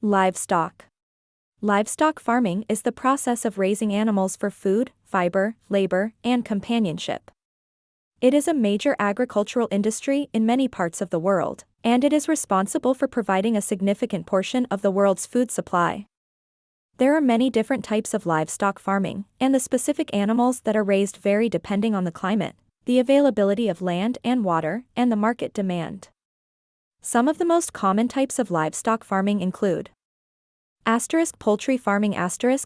Livestock. Livestock farming is the process of raising animals for food, fiber, labor, and companionship. It is a major agricultural industry in many parts of the world, and it is responsible for providing a significant portion of the world's food supply. There are many different types of livestock farming, and the specific animals that are raised vary depending on the climate, the availability of land and water, and the market demand. Some of the most common types of livestock farming include poultry farming.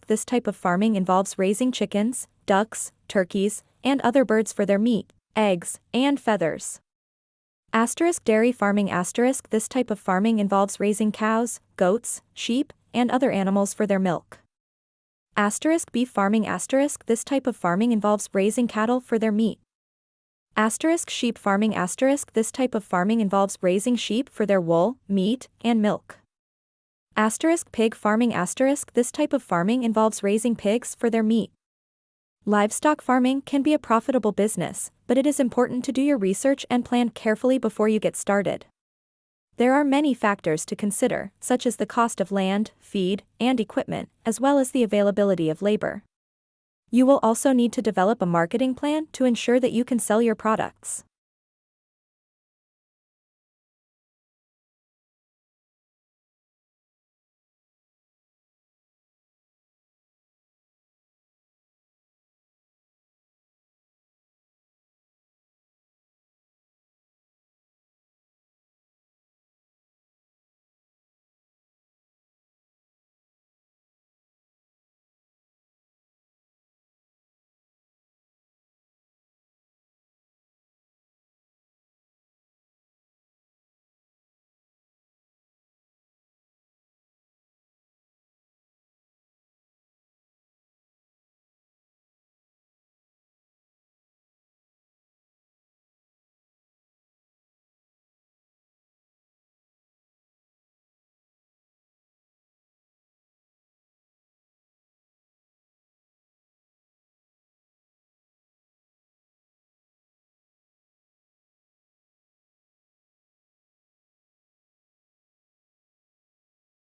This type of farming involves raising chickens, ducks, turkeys, and other birds for their meat, eggs, and feathers. Dairy farming. This type of farming involves raising cows, goats, sheep, and other animals for their milk. Beef farming. This type of farming involves raising cattle for their meat. Sheep farming. This type of farming involves raising sheep for their wool, meat, and milk. Pig farming. This type of farming involves raising pigs for their meat. Livestock farming can be a profitable business, but it is important to do your research and plan carefully before you get started. There are many factors to consider, such as the cost of land, feed, and equipment, as well as the availability of labor. You will also need to develop a marketing plan to ensure that you can sell your products.